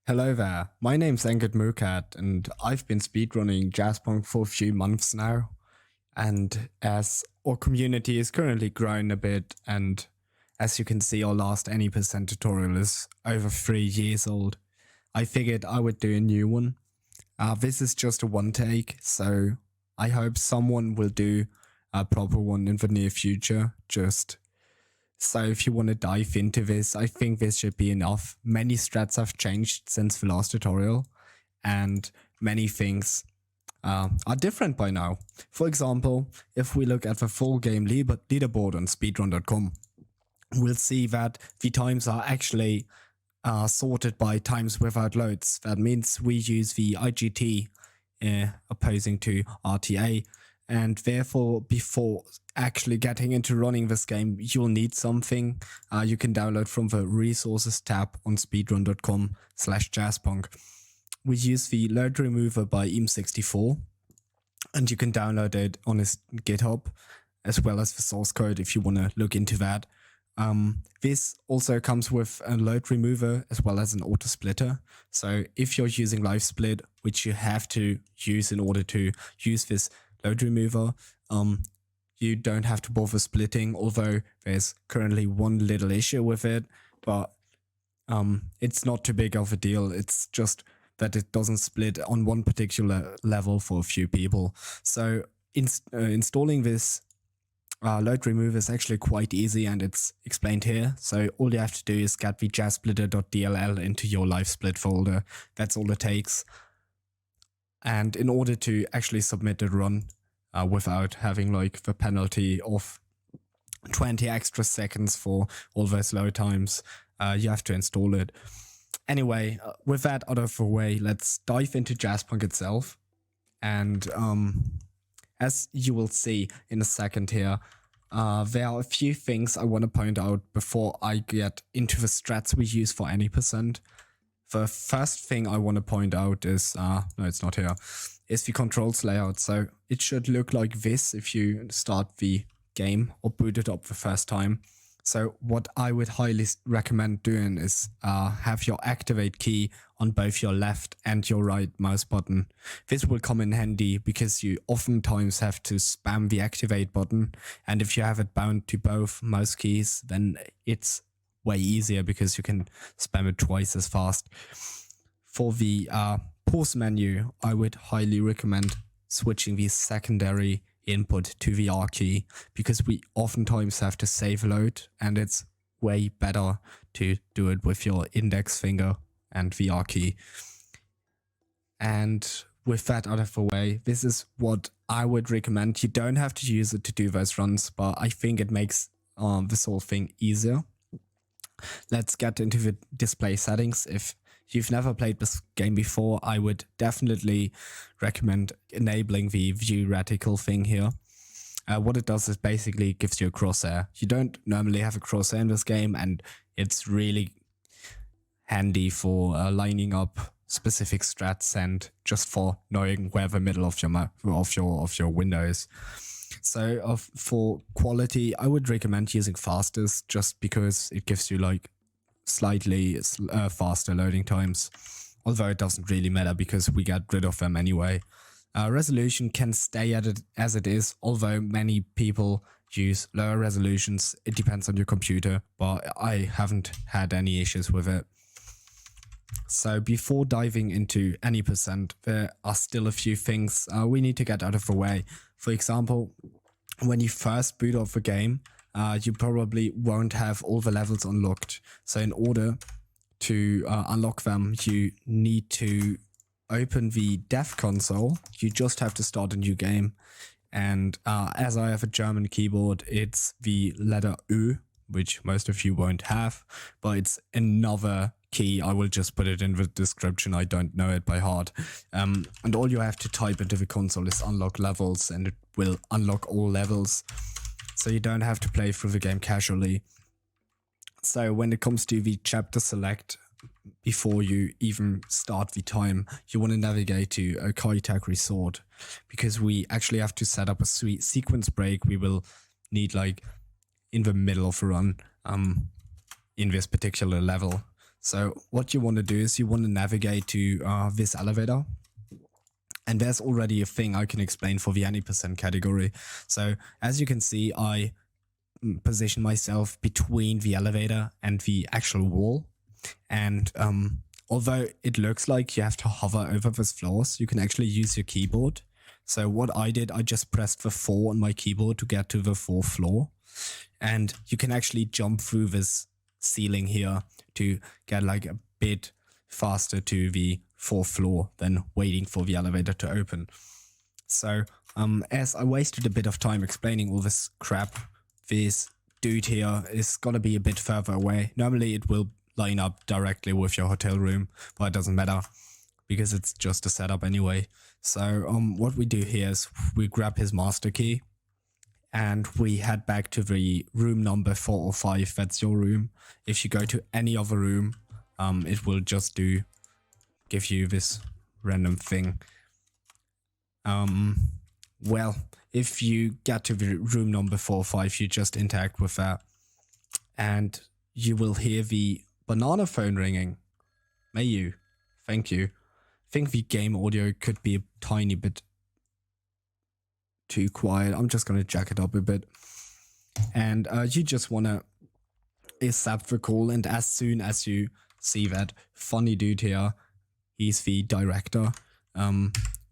Hello there, my name's Engid Mukat and I've been speedrunning Jazzpunk for a few months now. And as our community is currently growing a bit, and as you can see, our last Any percent tutorial is over 3 years old, I figured I would do a new one. This is just a one take, so I hope someone will do a proper one in the near future. So if you want to dive into this, I think this should be enough. Many strats have changed since the last tutorial, and many things are different by now. For example, if we look at the full game leaderboard on speedrun.com, we'll see that the times are actually sorted by times without loads. That means we use the IGT opposing to RTA, and therefore before actually getting into running this game, you'll need something you can download from the resources tab on speedrun.com/jazzpunk. We use the load remover by Eam64, and you can download it on his GitHub, as well as the source code if you want to look into that. This also comes with a load remover as well as an auto splitter. So if you're using live split, which you have to use in order to use this load remover, you don't have to bother splitting, although there's currently one little issue with it, but it's not too big of a deal. It's just that it doesn't split on one particular level for a few people. So installing this load remover is actually quite easy, and it's explained here. So all you have to do is get the jazzsplitter.dll into your live split folder. That's all it takes. And in order to actually submit the run without having like the penalty of 20 extra seconds for all those load times, you have to install it. Anyway, with that out of the way, let's dive into Jazzpunk itself. And as you will see in a second here, there are a few things I want to point out before I get into the strats we use for any percent. The first thing I want to point out is, no, it's not here, is the controls layout. So it should look like this if you start the game or boot it up the first time. So what I would highly recommend doing is have your activate key on both your left and your right mouse button. This will come in handy because you oftentimes have to spam the activate button, and if you have it bound to both mouse keys, then it's way easier because you can spam it twice as fast. For the pause menu, I would highly recommend switching the secondary input to the R key, because we oftentimes have to save load, and it's way better to do it with your index finger and the R key. And with that out of the way, this is what I would recommend. You don't have to use it to do those runs, but I think it makes this whole thing easier. Let's get into the display settings. If you've never played this game before, I would definitely recommend enabling the view reticle thing here. What it does is basically gives you a crosshair. You don't normally have a crosshair in this game, and it's really handy for lining up specific strats and just for knowing where the middle of your window is. So for quality, I would recommend using fastest, just because it gives you like slightly faster loading times, although it doesn't really matter because we get rid of them anyway. Resolution can stay at it as it is, although many people use lower resolutions. It depends on your computer, but I haven't had any issues with it. So before diving into any percent, there are still a few things we need to get out of the way. For example, when you first boot up the game, you probably won't have all the levels unlocked. So in order to unlock them, you need to open the dev console. You just have to start a new game. And as I have a German keyboard, it's the letter Ö, which most of you won't have, but it's another key. I will just put it in the description. I don't know it by heart. And all you have to type into the console is unlock levels, and it will unlock all levels. So you don't have to play through the game casually. So when it comes to the chapter select, before you even start the time, you want to navigate to a Kaitak Resort, because we actually have to set up a sequence break we will need like in the middle of a run in this particular level. So what you want to do is you want to navigate to this elevator. And there's already a thing I can explain for the any percent category. So as you can see, I position myself between the elevator and the actual wall. And although it looks like you have to hover over those floors, you can actually use your keyboard. So what I did, I just pressed the 4 on my keyboard to get to the 4th floor. And you can actually jump through this ceiling here to get like a bit faster to the 4th floor than waiting for the elevator to open. So as I wasted a bit of time explaining all this crap, this dude here is gonna be a bit further away. Normally it will line up directly with your hotel room, but it doesn't matter because it's just a setup anyway. So what we do here is we grab his master key and we head back to the room number 405. That's your room. If you go to any other room, it will just give you this random thing. Well, if you get to the room number 405, you just interact with that and you will hear the banana phone ringing. May you? Thank you. I think the game audio could be a tiny bit too quiet. I'm just going to jack it up a bit. And you just want to accept the call. And as soon as you see that funny dude here, he's the director,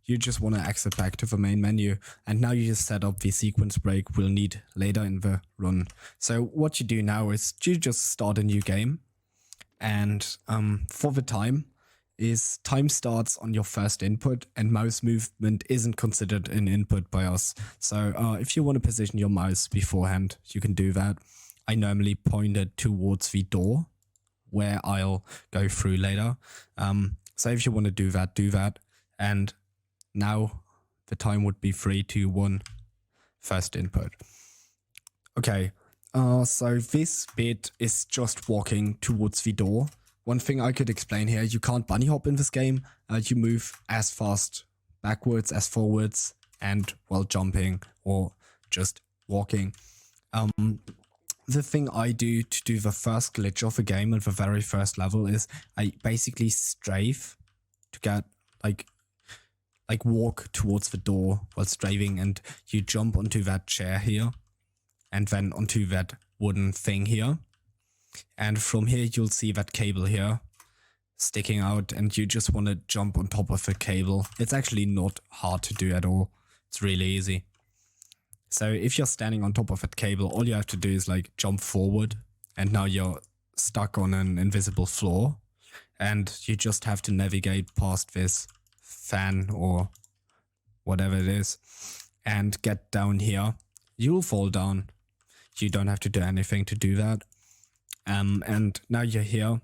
you just want to exit back to the main menu. And now you just set up the sequence break we'll need later in the run. So what you do now is you just start a new game. And for the time starts on your first input, and mouse movement isn't considered an input by us. So if you want to position your mouse beforehand, you can do that. I normally point it towards the door where I'll go through later. So if you want to do that. And now the time would be 3, 2, 1, first input. Okay, so this bit is just walking towards the door. One thing I could explain here, you can't bunny hop in this game. You move as fast backwards as forwards and while jumping or just walking. The thing I do to do the first glitch of the game at the very first level is I basically strafe to get like walk towards the door while strafing, and you jump onto that chair here and then onto that wooden thing here. And from here, you'll see that cable here sticking out, and you just want to jump on top of the cable. It's actually not hard to do at all. It's really easy. So if you're standing on top of that cable, all you have to do is like jump forward, and now you're stuck on an invisible floor, and you just have to navigate past this fan or whatever it is and get down here. You'll fall down. You don't have to do anything to do that. And now you're here,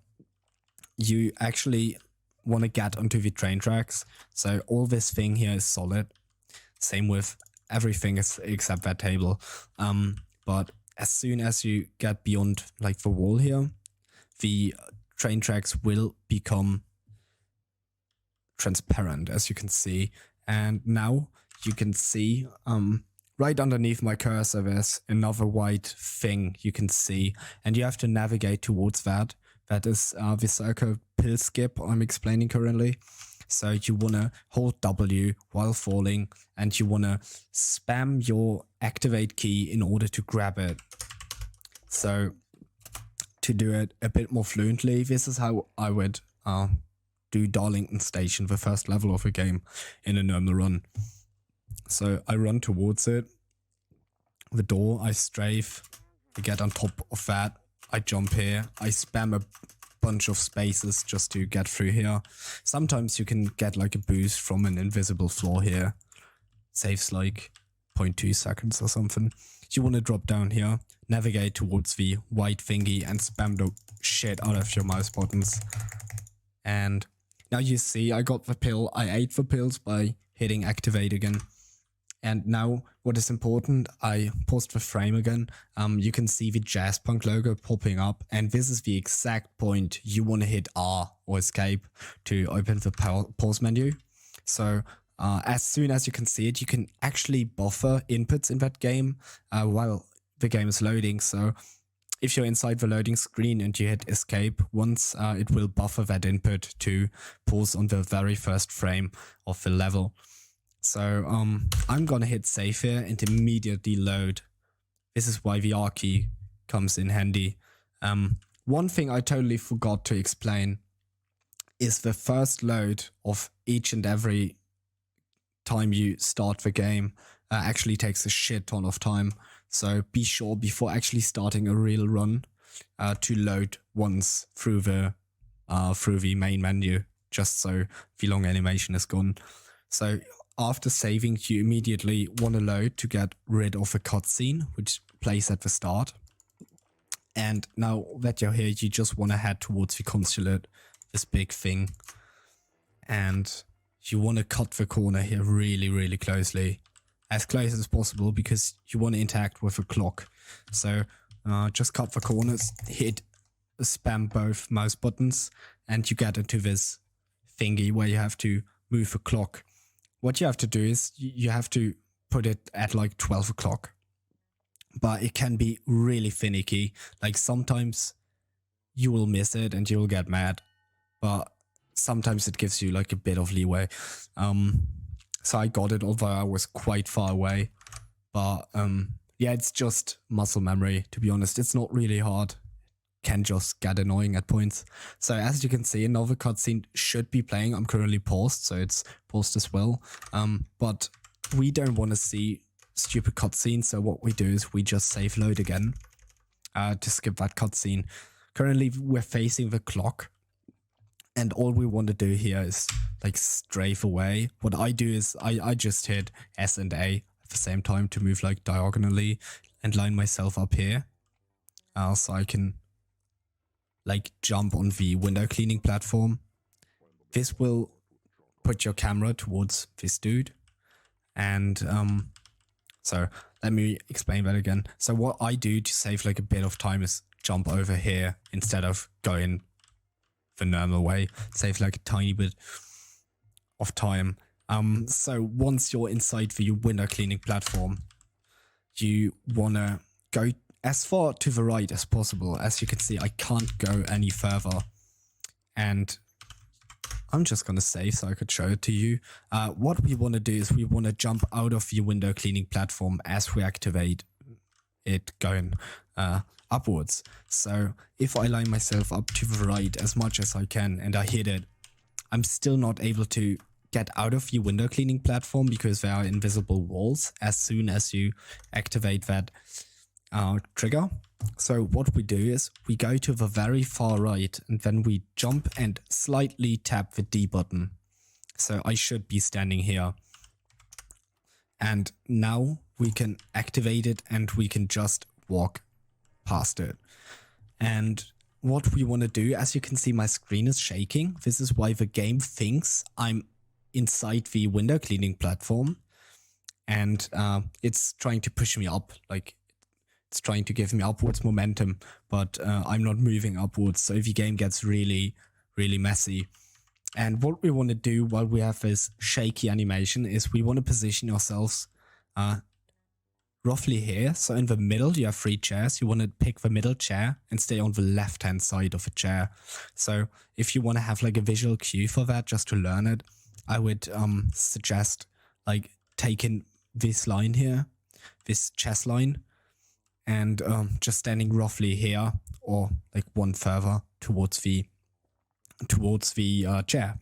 you actually want to get onto the train tracks. So all this thing here is solid. Same with everything except that table. But as soon as you get beyond like the wall here, the train tracks will become transparent, as you can see. And now you can see, right underneath my cursor, there's another white thing you can see, and you have to navigate towards that. That is the circle pill skip I'm explaining currently. So you want to hold W while falling, and you want to spam your activate key in order to grab it. So to do it a bit more fluently, this is how I would do Darlington Station, the first level of a game, in a normal run. So I run towards it, the door, I strafe, I get on top of that, I jump here, I spam a bunch of spaces just to get through here. Sometimes you can get like a boost from an invisible floor here, saves like 0.2 seconds or something. You want to drop down here, navigate towards the white thingy and spam the shit out of your mouse buttons. And now you see I got the pill, I ate the pills by hitting activate again. And now what is important, I paused the frame again. You can see the Jazzpunk logo popping up, and this is the exact point you want to hit R or escape to open the pause menu. So as soon as you can see it, you can actually buffer inputs in that game while the game is loading. So if you're inside the loading screen and you hit escape once, it will buffer that input to pause on the very first frame of the level. So I'm gonna hit save here and immediately load. This is why the R key comes in handy. One thing I totally forgot to explain is the first load of each and every time you start the game actually takes a shit ton of time. So be sure before actually starting a real run to load once through the main menu, just so the long animation is gone. So after saving, you immediately want to load to get rid of a cutscene, which plays at the start. And now that you're here, you just want to head towards the consulate, this big thing. And you want to cut the corner here really, really closely. As close as possible, because you want to interact with the clock. So just cut the corners, hit, spam both mouse buttons, and you get into this thingy where you have to move the clock. What you have to do is you have to put it at like 12 o'clock. But it can be really finicky. Like sometimes you will miss it and you will get mad. But sometimes it gives you like a bit of leeway. So I got it, although I was quite far away. But yeah, it's just muscle memory, to be honest. It's not really hard. Can just get annoying at points. So as you can see, another cutscene should be playing. I'm currently paused, so it's paused as well. But we don't want to see stupid cutscenes, so what we do is we just save load again to skip that cutscene. Currently, we're facing the clock. And all we want to do here is like strafe away. What I do is I just hit S and A at the same time to move like diagonally and line myself up here. So I can like jump on the window cleaning platform. This will put your camera towards this dude. And so let me explain that again. So what I do to save like a bit of time is jump over here instead of going the normal way, save like a tiny bit of time. So once you're inside the window cleaning platform, you wanna go as far to the right as possible. As you can see, I can't go any further, and I'm just gonna save so I could show it to you. What we want to do is we want to jump out of the window cleaning platform as we activate it going upwards. So if I line myself up to the right as much as I can and I hit it, I'm still not able to get out of the window cleaning platform because there are invisible walls as soon as you activate that trigger. So what we do is we go to the very far right and then we jump and slightly tap the D button. So I should be standing here. And now we can activate it and we can just walk past it. And what we want to do, as you can see, my screen is shaking. This is why the game thinks I'm inside the window cleaning platform. And it's trying to push me up, like it's trying to give me upwards momentum, but I'm not moving upwards. So the game gets really, really messy. And what we want to do while we have this shaky animation is we want to position ourselves roughly here. So in the middle, you have 3 chairs. You want to pick the middle chair and stay on the left-hand side of a chair. So if you want to have like a visual cue for that, just to learn it, I would suggest like taking this line here, this chess line, and just standing roughly here or like one further towards the chair.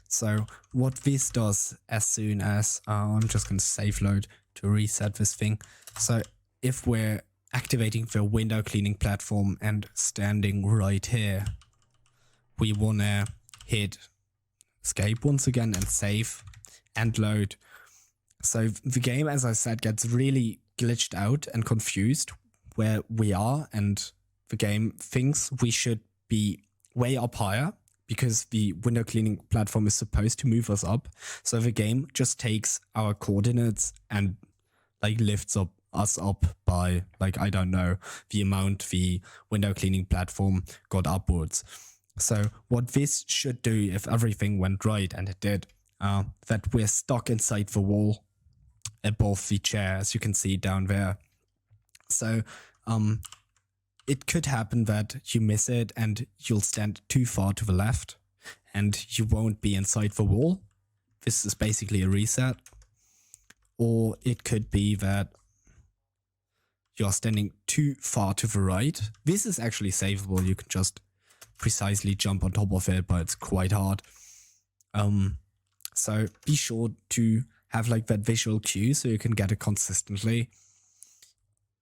So what this does, as soon as I'm just going to save load to reset this thing. So if we're activating the window cleaning platform and standing right here, we want to hit escape once again and save and load. So the game, as I said, gets really glitched out and confused where we are, and the game thinks we should be way up higher because the window cleaning platform is supposed to move us up. So the game just takes our coordinates and like lifts us up by like, I don't know, the amount the window cleaning platform got upwards. So what this should do, if everything went right, and it did, that we're stuck inside the wall above the chair, as you can see down there. So it could happen that you miss it and you'll stand too far to the left and you won't be inside the wall. This is basically a reset. Or it could be that you're standing too far to the right. This is actually savable. You can just precisely jump on top of it, but it's quite hard. So be sure to have like that visual cue so you can get it consistently.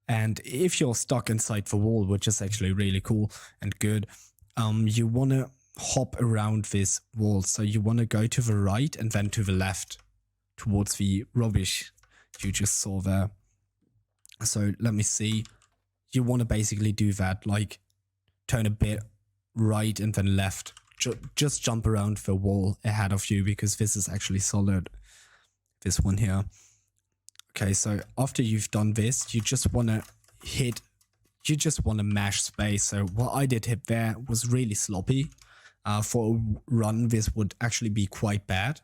And if you're stuck inside the wall, which is actually really cool and good, you want to hop around this wall. So you want to go to the right and then to the left towards the rubbish you just saw there. So let me see. You want to basically do that, like turn a bit right and then left. Just jump around the wall ahead of you because this is actually solid. This one here. Okay, so after you've done this, you just want to mash space. So what I did hit there was really sloppy. For a run, this would actually be quite bad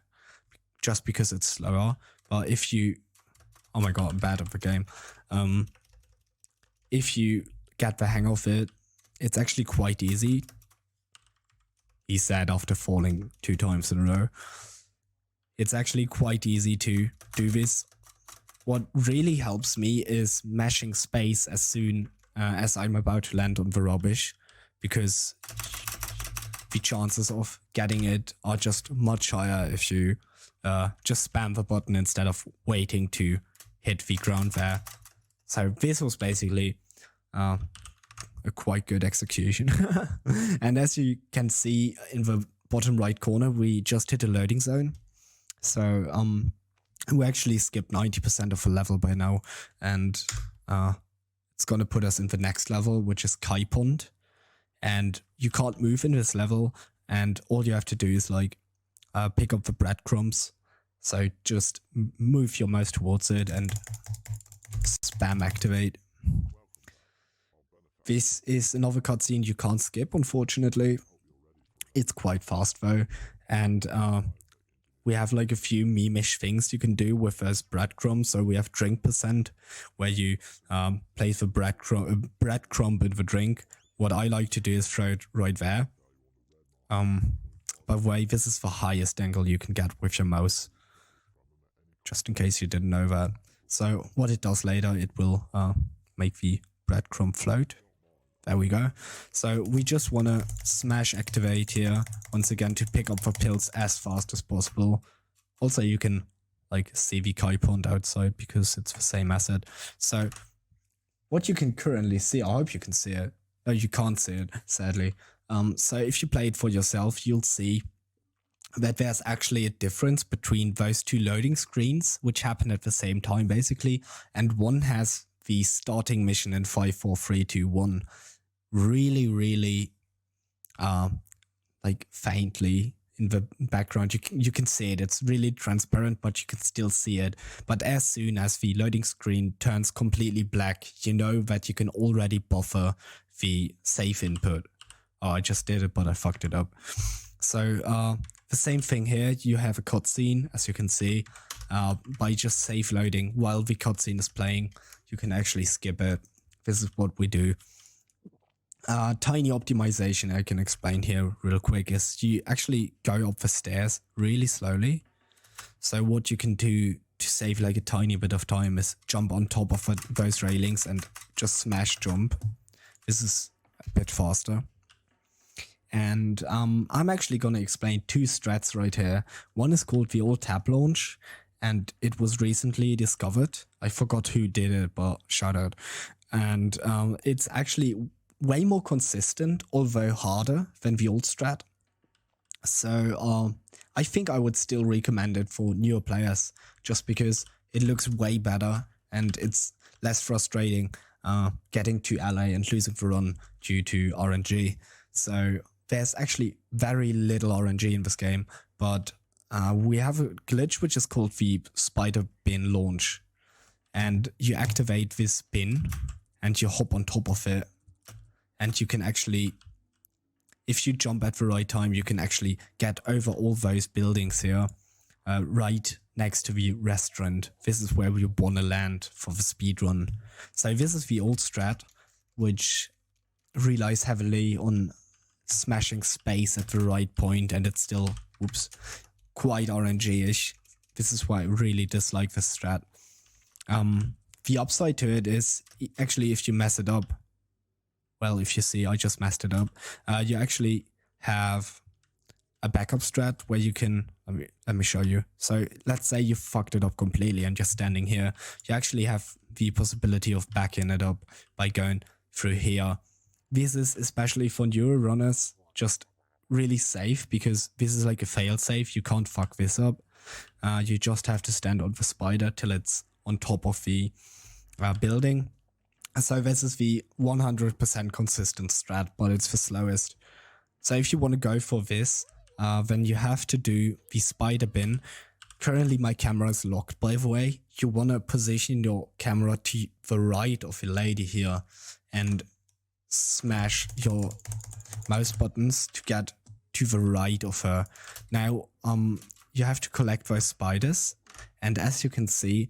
just because it's slower. But if you, oh my god, I'm bad at the game. If you get the hang of it, it's actually quite easy. He said after falling 2 times in a row. It's actually quite easy to do this. What really helps me is mashing space as soon as I'm about to land on the rubbish, because the chances of getting it are just much higher if you just spam the button instead of waiting to hit the ground there. So this was basically a quite good execution. And as you can see in the bottom right corner, we just hit a loading zone. So we actually skipped 90% of the level by now, and it's going to put us in the next level, which is Kai Pond. And you can't move in this level, and all you have to do is like pick up the breadcrumbs. So just move your mouse towards it and spam activate. This is another cutscene you can't skip, unfortunately. It's quite fast though, and we have like a few meme-ish things you can do with those breadcrumbs. So we have drink percent, where you place the breadcrumb in the drink. What I like to do is throw it right there. By the way, this is the highest angle you can get with your mouse, just in case you didn't know that. So what it does later, it will make the breadcrumb float. There we go. So we just want to smash activate here once again to pick up the pills as fast as possible. Also, you can like see the Kai Pond outside because it's the same asset. So what you can currently see, I hope you can see it. No, you can't see it, sadly. So if you play it for yourself, you'll see that there's actually a difference between those 2 loading screens, which happen at the same time basically, and one has the starting mission in 5, 4, 3, 2, 1 really like faintly in the background. You can see it. It's really transparent, but you can still see it. But as soon as the loading screen turns completely black, you know that you can already buffer the save input. Oh, I just did it, but I fucked it up. So the same thing here. You have a cutscene, as you can see. By just save loading while the cutscene is playing, you can actually skip it. This is what we do. Tiny optimization I can explain here real quick is you actually go up the stairs really slowly. So what you can do to save like a tiny bit of time is jump on top of those railings and just smash jump. This is a bit faster. And I'm actually going to explain 2 strats right here. One is called the old tab launch, and it was recently discovered. I forgot who did it, but shout out. And it's actually way more consistent, although harder than the old strat. So I think I would still recommend it for newer players, just because it looks way better and it's less frustrating getting to LA and losing the run due to RNG. So there's actually very little RNG in this game, but we have a glitch which is called the spider bin launch. And you activate this bin and you hop on top of it. And you can actually, if you jump at the right time, you can actually get over all those buildings here, right next to the restaurant. This is where we want to land for the speed run. So this is the old strat, which relies heavily on smashing space at the right point, and it's still, quite RNG-ish. This is why I really dislike this strat. The upside to it is actually if you mess it up, well, if you see, I just messed it up, you actually have a backup strat where you can, let me show you. So let's say you fucked it up completely and you're standing here. You actually have the possibility of backing it up by going through here. This is especially for newer runners just really safe because this is like a fail safe. You can't fuck this up. You just have to stand on the spider till it's on top of the building. So this is the 100% consistent strat, but it's the slowest. So if you want to go for this, then you have to do the spider bin. Currently my camera is locked, by the way. You want to position your camera to the right of the lady here and smash your mouse buttons to get to the right of her. Now, you have to collect those spiders. And as you can see,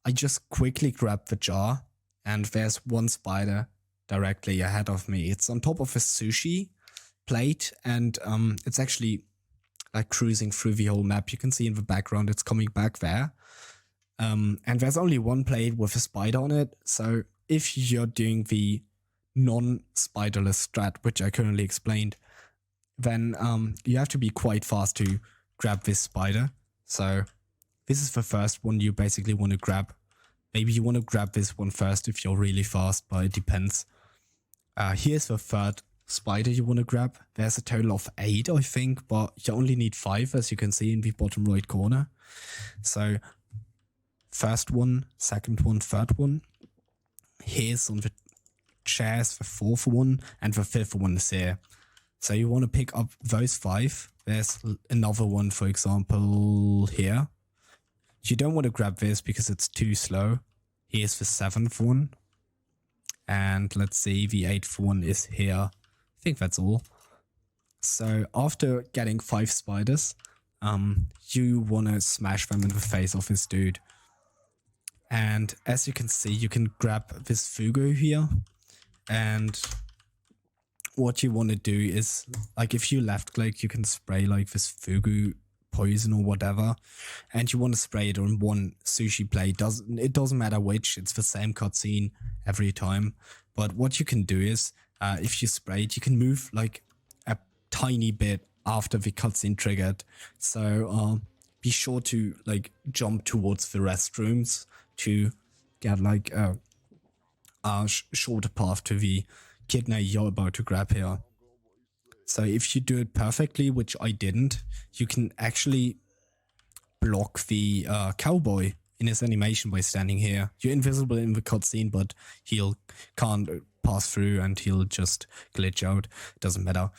I just quickly grabbed the jar and there's one spider directly ahead of me. It's on top of a sushi plate and it's actually like cruising through the whole map. You can see in the background it's coming back there. And there's only one plate with a spider on it. So if you're doing the non-spiderless strat, which I currently explained, then you have to be quite fast to grab this spider. So this is the first one you basically want to grab. Maybe you want to grab this one first if you're really fast, but it depends. Here's the third spider you want to grab. There's a total of 8, I think, but you only need 5, as you can see in the bottom right corner. So first one, second one, third one. Here's on the chairs the fourth one, and the fifth one is here. So you want to pick up those 5. There's another one, for example, here. You don't want to grab this because it's too slow. Here's the 7th one. And let's see, the 8th one is here. I think that's all. So after getting 5 spiders, you want to smash them in the face of this dude. And as you can see, you can grab this fugu here. And what you want to do is, like, if you left click, you can spray like this fugu poison or whatever, and you want to spray it on one sushi plate. It doesn't matter which, it's the same cutscene every time. But what you can do is, if you spray it, you can move like a tiny bit after the cutscene triggered. So be sure to like jump towards the restrooms to get like a shorter path to the kidney you're about to grab here. So if you do it perfectly, which I didn't, you can actually block the cowboy in his animation by standing here. You're invisible in the cutscene, but can't pass through and he'll just glitch out. Doesn't matter.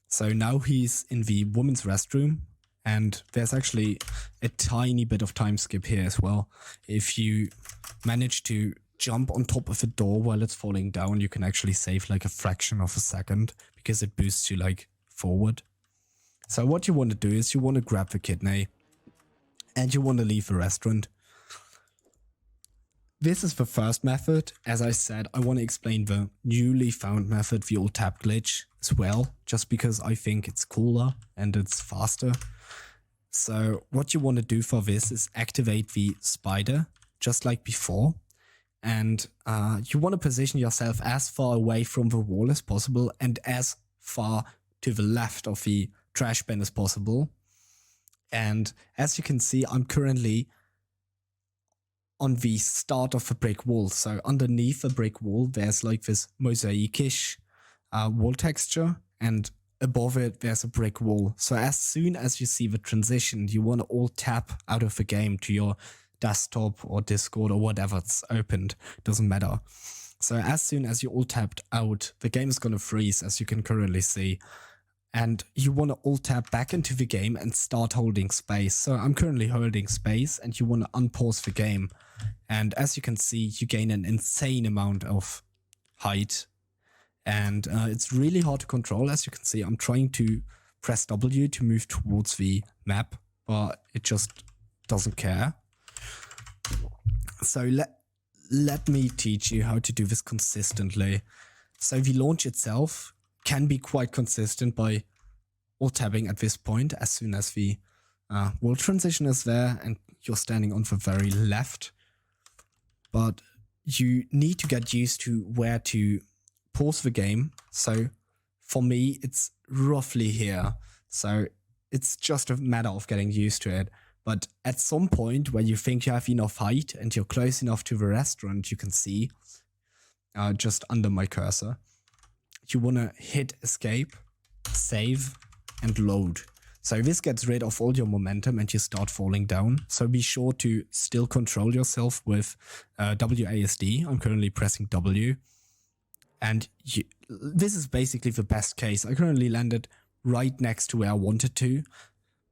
So now he's in the women's restroom, and there's actually a tiny bit of time skip here as well. If you manage to jump on top of a door while it's falling down, you can actually save like a fraction of a second because it boosts you like forward. So what you want to do is you want to grab the kidney and you want to leave the restaurant. This is the first method. As I said, I want to explain the newly found method, the old tap glitch, as well, just because I think it's cooler and it's faster. So what you want to do for this is activate the spider just like before. And you want to position yourself as far away from the wall as possible and as far to the left of the trash bin as possible. And as you can see, I'm currently on the start of a brick wall. So underneath the brick wall, there's like this mosaic-ish wall texture, and above it, there's a brick wall. So as soon as you see the transition, you want to alt tap out of the game to your desktop or Discord or whatever's opened, doesn't matter. So as soon as you all tapped out, the game is going to freeze, as you can currently see. And you want to alt tap back into the game and start holding space. So I'm currently holding space, and you want to unpause the game. And as you can see, you gain an insane amount of height. And it's really hard to control. As you can see, I'm trying to press W to move towards the map, but it just doesn't care. So let me teach you how to do this consistently. So the launch itself can be quite consistent by alt-tabbing at this point as soon as the wall transition is there and you're standing on the very left. But you need to get used to where to pause the game. So for me, it's roughly here. So it's just a matter of getting used to it. But at some point where you think you have enough height and you're close enough to the restaurant, you can see just under my cursor, you want to hit escape, save, and load. So this gets rid of all your momentum and you start falling down. So be sure to still control yourself with WASD. I'm currently pressing W. And this is basically the best case. I currently landed right next to where I wanted to,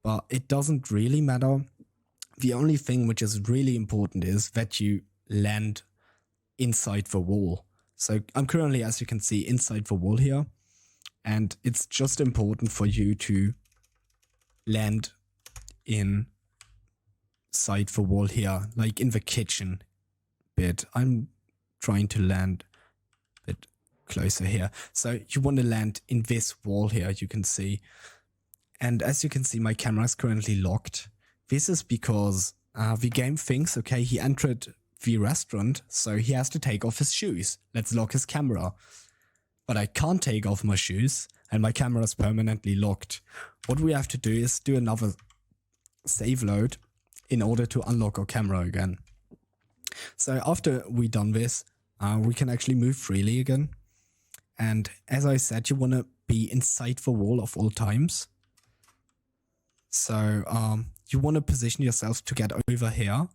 but it doesn't really matter. The only thing which is really important is that you land inside the wall. So I'm currently, as you can see, inside the wall here. And it's just important for you to land inside the wall here, like in the kitchen bit. I'm trying to land a bit closer here. So you want to land in this wall here, you can see. And as you can see, my camera is currently locked. This is because the game thinks, okay, he entered the restaurant, so he has to take off his shoes. Let's lock his camera. But I can't take off my shoes and my camera is permanently locked. What we have to do is do another save load in order to unlock our camera again. So after we done this, we can actually move freely again. And as I said, you want to be inside the wall of all times. So you want to position yourself to get over here.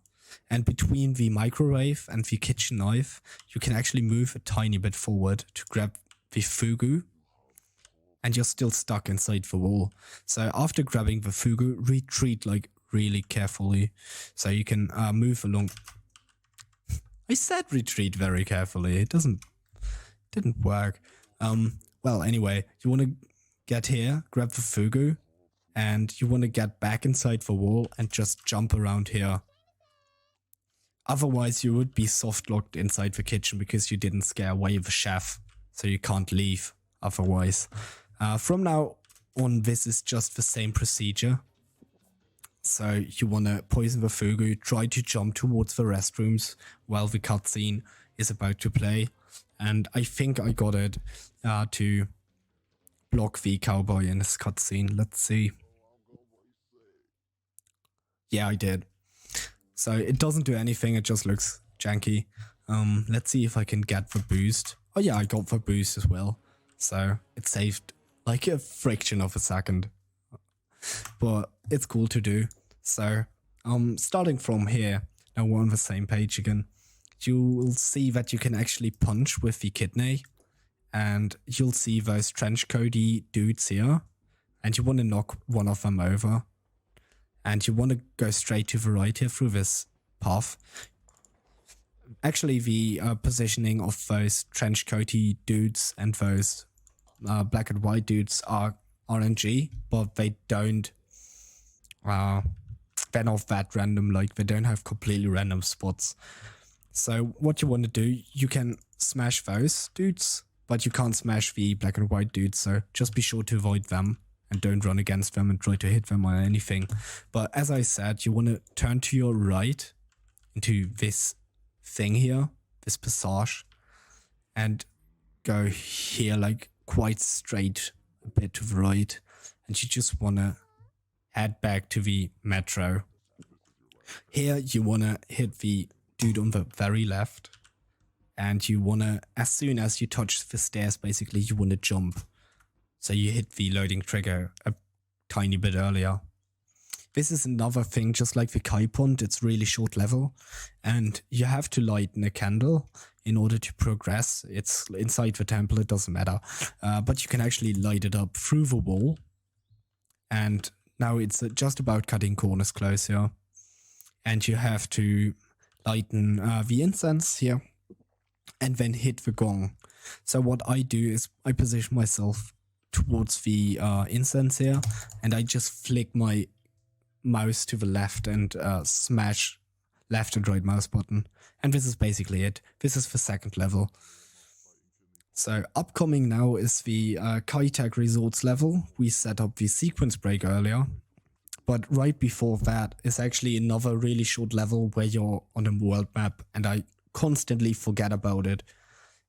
And between the microwave and the kitchen knife, you can actually move a tiny bit forward to grab the fugu. And you're still stuck inside the wall. So after grabbing the fugu, retreat like really carefully. So you can move along. I said retreat very carefully. It didn't work. Well, anyway, you want to get here, grab the fugu, and you want to get back inside the wall and just jump around here. Otherwise, you would be soft locked inside the kitchen because you didn't scare away the chef. So you can't leave otherwise. From now on, this is just the same procedure. So you want to poison the fugu, try to jump towards the restrooms while the cutscene is about to play. And I think I got it to block the cowboy in this cutscene. Let's see. Yeah, I did. So it doesn't do anything, it just looks janky. Let's see if I can get the boost. Oh yeah, I got the boost as well. So it saved like a fraction of a second. But it's cool to do. So starting from here, now we're on the same page again. You'll see that you can actually punch with the kidney. And you'll see those trench coaty dudes here. And you want to knock one of them over. And you want to go straight to the right here through this path. Actually, the positioning of those trench coaty dudes and those black and white dudes are RNG, but they don't, they're not that random, like they don't have completely random spots. So what you want to do, you can smash those dudes, but you can't smash the black and white dudes, so just be sure to avoid them and don't run against them and try to hit them on anything. But as I said, you want to turn to your right into this thing here, this passage, and go here like quite straight a bit to the right, and you just want to head back to the metro. Here you want to hit the dude on the very left, and you want to, as soon as you touch the stairs, basically you want to jump. So you hit the loading trigger a tiny bit earlier. This is another thing, just like the Kai Pond, it's really short level, and you have to lighten a candle in order to progress. It's inside the temple, it doesn't matter. But you can actually light it up through the wall. And now it's just about cutting corners close here. And you have to lighten the incense here and then hit the gong. So what I do is I position myself towards the incense here, and I just flick my mouse to the left and smash left and right mouse button. And this is basically it. This is the second level. So upcoming now is the Kitech Resorts level. We set up the sequence break earlier. But right before that is actually another really short level where you're on a world map, and I constantly forget about it.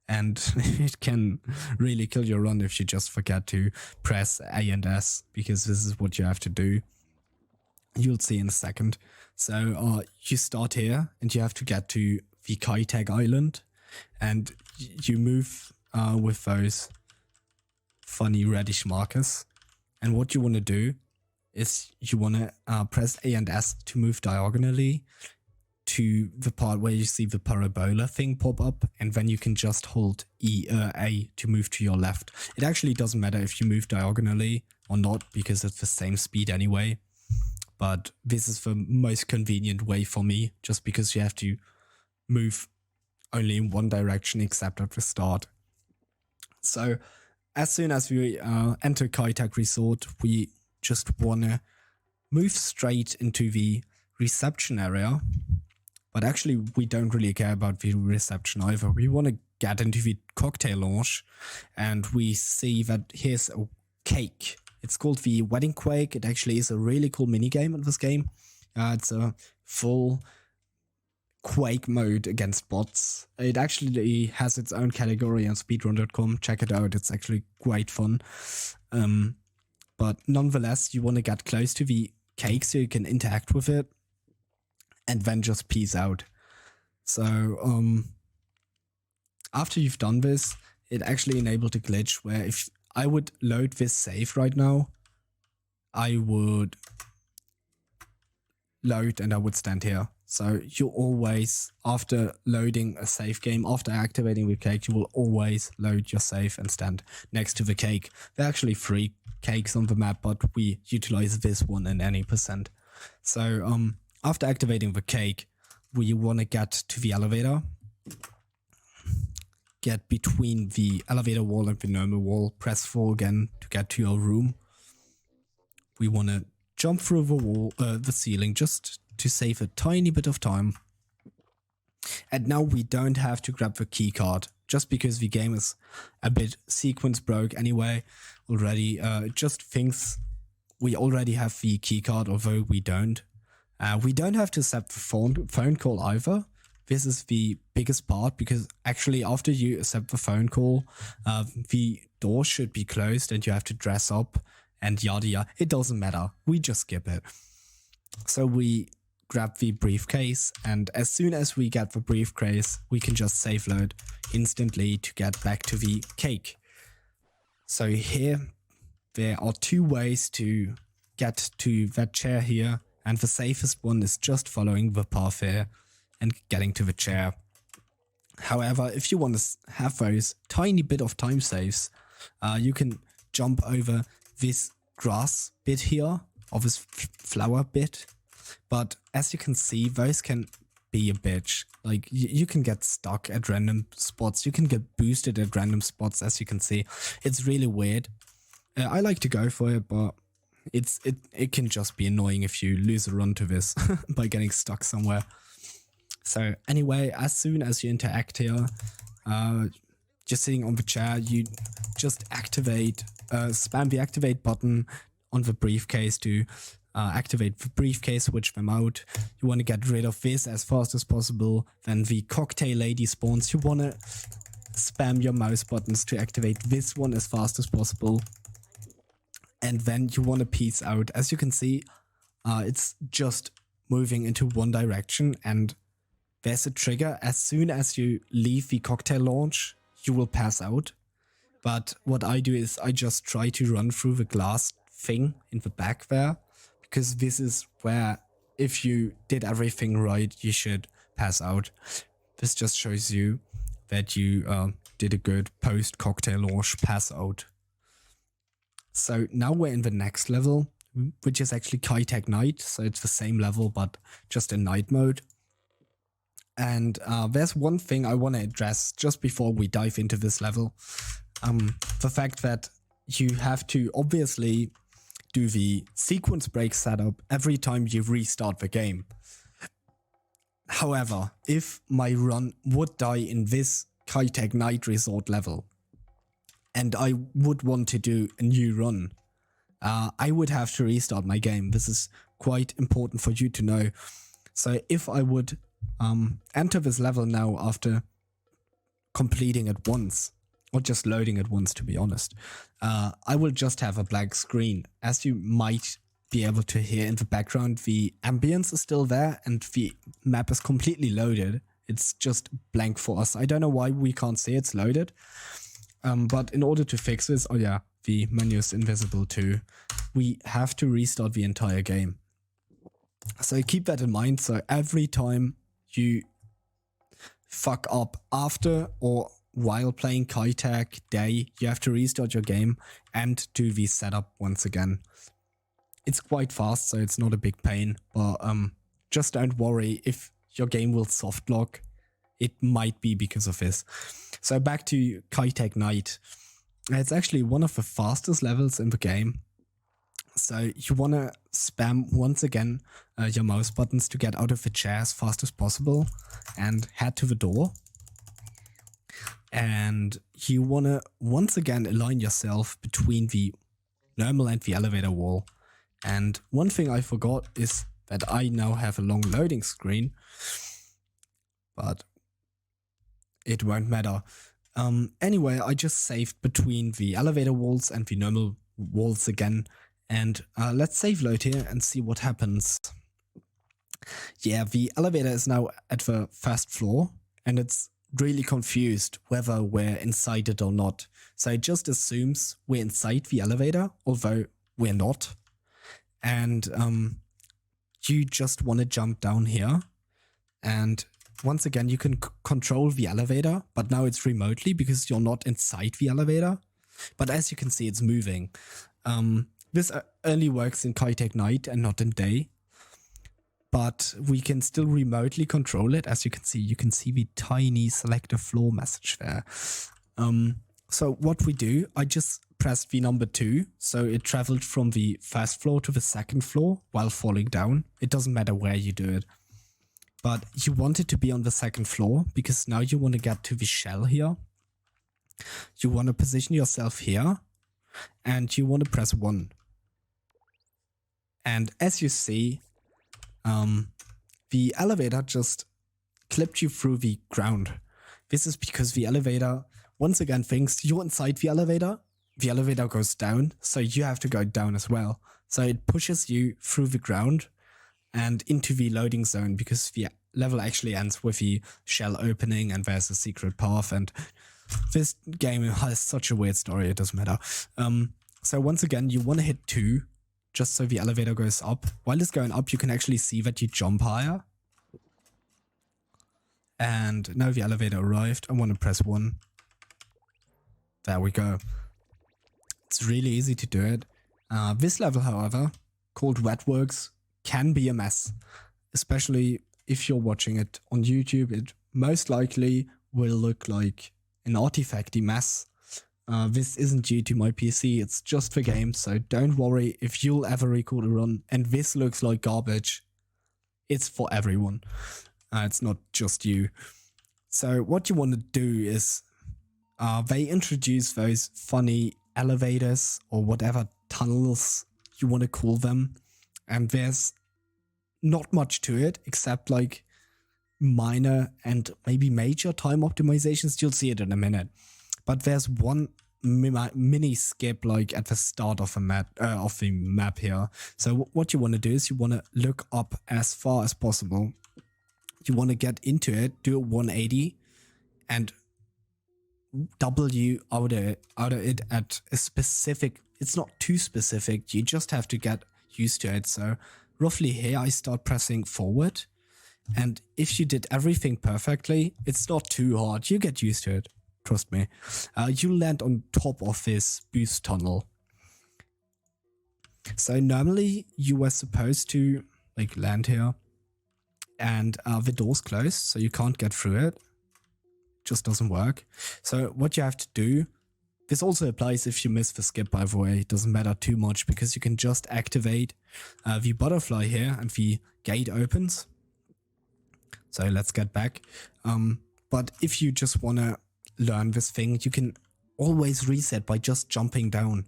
And it can really kill your run if you just forget to press A and S, because this is what you have to do. You'll see in a second. So you start here and you have to get to the Kitech Island, and you move with those funny reddish markers. And what you want to do is you want to press A and S to move diagonally to the part where you see the parabola thing pop up, and then you can just hold A to move to your left. It actually doesn't matter if you move diagonally or not, because it's the same speed anyway. But this is the most convenient way for me, just because you have to move only in one direction except at the start. So as soon as we enter Kitech Resort, we just want to move straight into the reception area. But actually, we don't really care about the reception either. We want to get into the cocktail lounge, and we see that here's a cake. It's called the Wedding Quake. It actually is a really cool minigame in this game. It's a full Quake mode against bots. It actually has its own category on speedrun.com. Check it out. It's actually great fun. But nonetheless, you want to get close to the cake so you can interact with it, and then just peace out. So after you've done this, it actually enabled a glitch where if I would load this save right now, I would load and I would stand here. So you always, after loading a save game, after activating the cake, you will always load your save and stand next to the cake. There are actually 3 cakes on the map, but we utilize this one in any percent. So after activating the cake, we want to get to the elevator, get between the elevator wall and the normal wall, press 4 again to get to your room. We want to jump through the wall, the ceiling, just to save a tiny bit of time. And now we don't have to grab the key card, just because the game is a bit sequence broke anyway already. It just thinks we already have the key card, although we don't. We don't have to set the phone call either. This is the biggest part, because actually after you accept the phone call, the door should be closed and you have to dress up and yada yada. It doesn't matter. We just skip it. So we grab the briefcase, and as soon as we get the briefcase, we can just save load instantly to get back to the cake. So here, there are 2 ways to get to that chair here. And the safest one is just following the path here and getting to the chair. However, if you want to have those tiny bit of time saves, you can jump over this grass bit here, or this flower bit. But as you can see, those can be a bitch. Like, you can get stuck at random spots. You can get boosted at random spots, as you can see. It's really weird. I like to go for it, but it can just be annoying if you lose a run to this by getting stuck somewhere. So anyway, as soon as you interact here, just sitting on the chair, you just spam the activate button on the briefcase to activate the briefcase, switch them out. You want to get rid of this as fast as possible. Then the cocktail lady spawns. You want to spam your mouse buttons to activate this one as fast as possible. And then you want to peace out. As you can see, it's just moving into one direction, and there's a trigger. As soon as you leave the cocktail launch, you will pass out. But what I do is I just try to run through the glass thing in the back there, because this is where, if you did everything right, you should pass out. This just shows you that you did a good post-cocktail launch pass out. So now we're in the next level, which is actually Kitech Night. So it's the same level, but just in night mode. And there's one thing I want to address just before we dive into this level. The fact that you have to obviously do the sequence break setup every time you restart the game. However, if my run would die in this Kitech Night Resort level, and I would want to do a new run, I would have to restart my game. This is quite important for you to know. So if I would enter this level now after completing it once, or just loading it once, to be honest, I will just have a blank screen. As you might be able to hear in the background, the ambience is still there and the map is completely loaded. It's just blank for us. I don't know why we can't see it's loaded. But in order to fix this, oh yeah, the menu is invisible too. We have to restart the entire game. So keep that in mind. So every time you fuck up after or while playing Kitech Day, you have to restart your game and do the setup once again. It's quite fast, so it's not a big pain, but just don't worry if your game will soft lock. It might be because of this. So back to Kitech Night. It's actually one of the fastest levels in the game. So you want to spam once again your mouse buttons to get out of the chair as fast as possible and head to the door. And you want to once again align yourself between the normal and the elevator wall. And one thing I forgot is that I now have a long loading screen, but it won't matter. Anyway, I just saved between the elevator walls and the normal walls again. And let's save load here and see what happens. Yeah, the elevator is now at the first floor and it's really confused whether we're inside it or not. So it just assumes we're inside the elevator, although we're not. And you just want to jump down here. And once again, you can control the elevator, but now it's remotely because you're not inside the elevator. But as you can see, it's moving. This only works in Kitech Night and not in Day. But we can still remotely control it. As you can see the tiny select a floor message there. So what we do, I just pressed the number 2. So it traveled from the first floor to the second floor while falling down. It doesn't matter where you do it. But you want it to be on the second floor because now you want to get to the shell here. You want to position yourself here and you want to press 1. And as you see, the elevator just clipped you through the ground. This is because the elevator once again thinks you're inside the elevator goes down, so you have to go down as well. So it pushes you through the ground and into the loading zone because the level actually ends with the shell opening and there's a secret path, and this game has such a weird story, it doesn't matter. So once again, you want to hit 2 just so the elevator goes up. While it's going up, you can actually see that you jump higher. And now the elevator arrived. I want to press 1. There we go. It's really easy to do it. This level, however, called Wetworks, can be a mess. Especially if you're watching it on YouTube, it most likely will look like an artifacty mess. This isn't due to my PC, it's just the game, so don't worry if you'll ever record a run and this looks like garbage. It's for everyone. It's not just you. So what you want to do is they introduce those funny elevators or whatever tunnels you want to call them, and there's not much to it except like minor and maybe major time optimizations. You'll see it in a minute. But there's one mini skip like at the start of the map here. So what you want to do is you want to look up as far as possible. You want to get into it, do a 180 and W out of it at a specific, it's not too specific, you just have to get used to it. So roughly here I start pressing forward, and if you did everything perfectly, it's not too hard, you get used to it. Trust me. You land on top of this boost tunnel. So normally you were supposed to like land here and the door's closed, so you can't get through it. Just doesn't work. So what you have to do, this also applies if you miss the skip, by the way. It doesn't matter too much because you can just activate the butterfly here and the gate opens. So let's get back. But if you just want to learn this thing, you can always reset by just jumping down,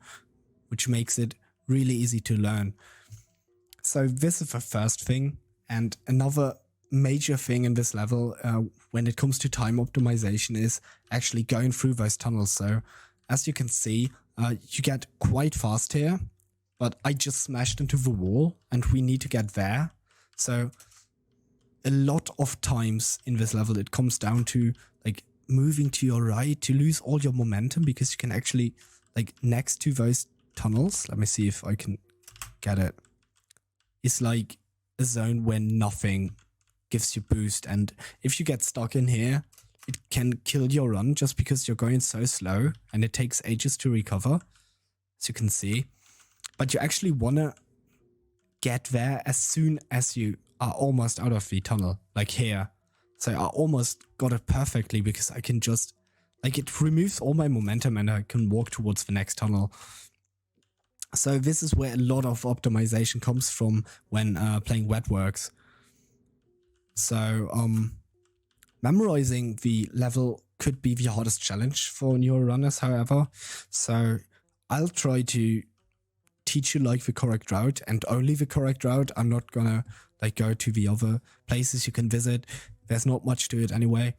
which makes it really easy to learn. So this is the first thing. And another major thing in this level when it comes to time optimization is actually going through those tunnels. So as you can see, you get quite fast here, but I just smashed into the wall and we need to get there. So a lot of times in this level, it comes down to like moving to your right to lose all your momentum, because you can actually like next to those tunnels. Let me see if I can get it. It's like a zone where nothing gives you boost. And if you get stuck in here, it can kill your run just because you're going so slow and it takes ages to recover, as you can see. But you actually want to get there as soon as you are almost out of the tunnel, like here. So I almost got it perfectly because I can just, like, it removes all my momentum and I can walk towards the next tunnel. So this is where a lot of optimization comes from when playing Wetworks. So memorizing the level could be the hardest challenge for newer runners, however. So I'll try to teach you like the correct route and only the correct route. I'm not gonna like go to the other places you can visit. There's not much to it anyway.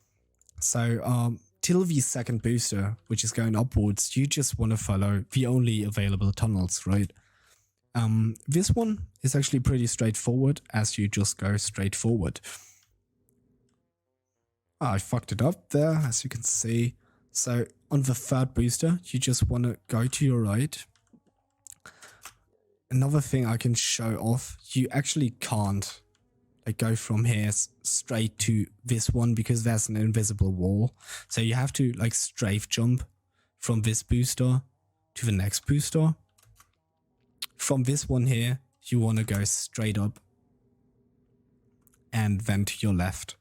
So till the second booster, which is going upwards, you just want to follow the only available tunnels, right? This one is actually pretty straightforward, as you just go straight forward. I fucked it up there, as you can see. So on the third booster, you just want to go to your right. Another thing I can show off, you actually can't like go from here straight to this one because there's an invisible wall. So you have to like strafe jump from this booster to the next booster. From this one here, you want to go straight up and then to your left.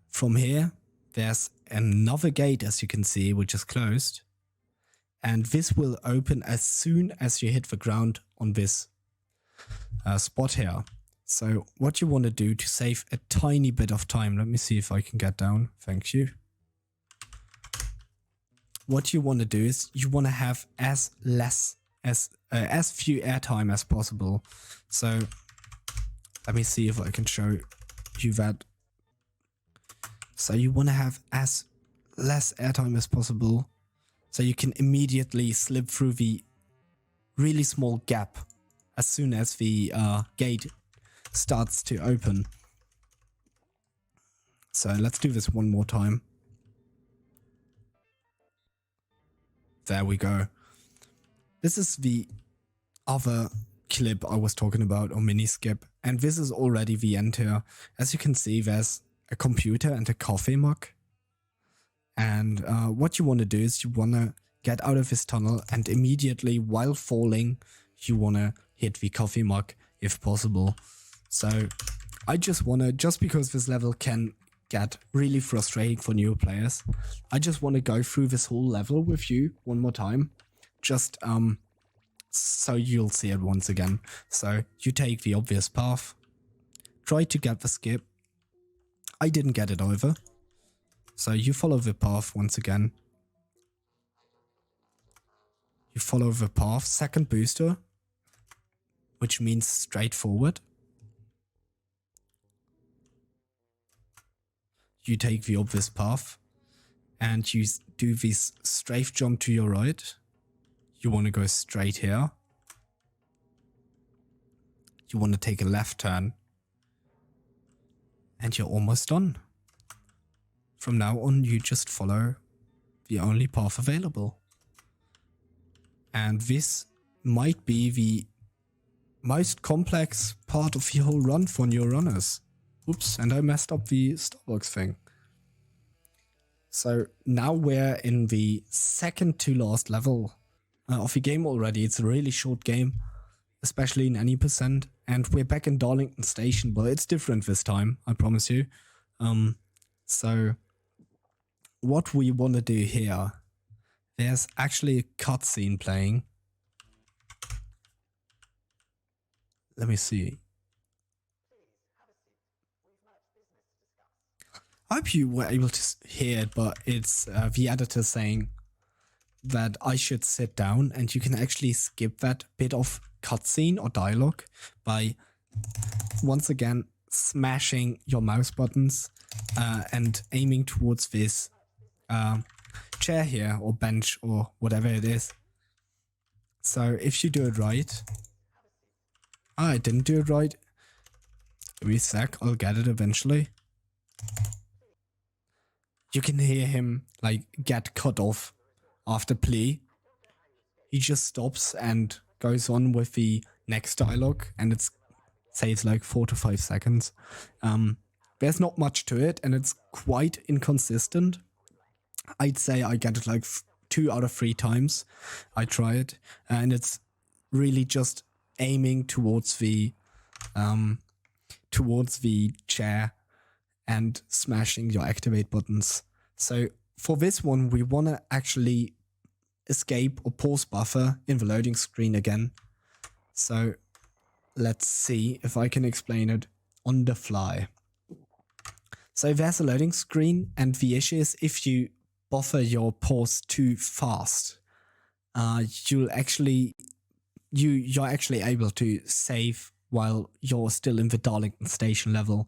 From here, there's another gate, as you can see, which is closed. And this will open as soon as you hit the ground on this spot here. So what you want to do to save a tiny bit of time, let me see if I can get down. Thank you. What you want to do is you want to have as few airtime as possible. So let me see if I can show you that. So you want to have as less airtime as possible, so you can immediately slip through the really small gap as soon as the gate starts to open. So let's do this one more time. There we go. This is the other clip I was talking about, or mini skip, and this is already the end here. As you can see, there's a computer and a coffee mug. And what you want to do is you want to get out of this tunnel, and immediately while falling, you want to hit the coffee mug if possible. So I just want to, just because this level can get really frustrating for new players, I just want to go through this whole level with you one more time. Just so you'll see it once again. So you take the obvious path, try to get the skip. I didn't get it over. So you follow the path once again. You follow the path, second booster, which means straight forward. You take the obvious path and you do this strafe jump to your right. You want to go straight here. You want to take a left turn. And you're almost done. From now on, you just follow the only path available. And this might be the most complex part of the whole run for new runners. Oops, and I messed up the Starbucks thing. So now we're in the second to last level of the game already. It's a really short game, especially in any percent. And we're back in Darlington Station, but it's different this time, I promise you. So what we want to do here, there's actually a cutscene playing. Let me see. I hope you were able to hear it, but it's the editor saying that I should sit down, and you can actually skip that bit of cutscene or dialogue by once again smashing your mouse buttons and aiming towards this chair here or bench or whatever it is. So if you do it right, I didn't do it right. Give me a sec, I'll get it eventually. You can hear him like get cut off after play. He just stops and goes on with the next dialogue, and it saves like 4 to 5 seconds. There's not much to it, and it's quite inconsistent. I'd say I get it like 2 out of 3 times I try it, and it's really just aiming towards the chair and smashing your activate buttons. So for this one, we want to actually escape or pause buffer in the loading screen again. So let's see if I can explain it on the fly. So there's a loading screen, and the issue is if you buffer your pause too fast, you're actually able to save while you're still in the Darlington station level.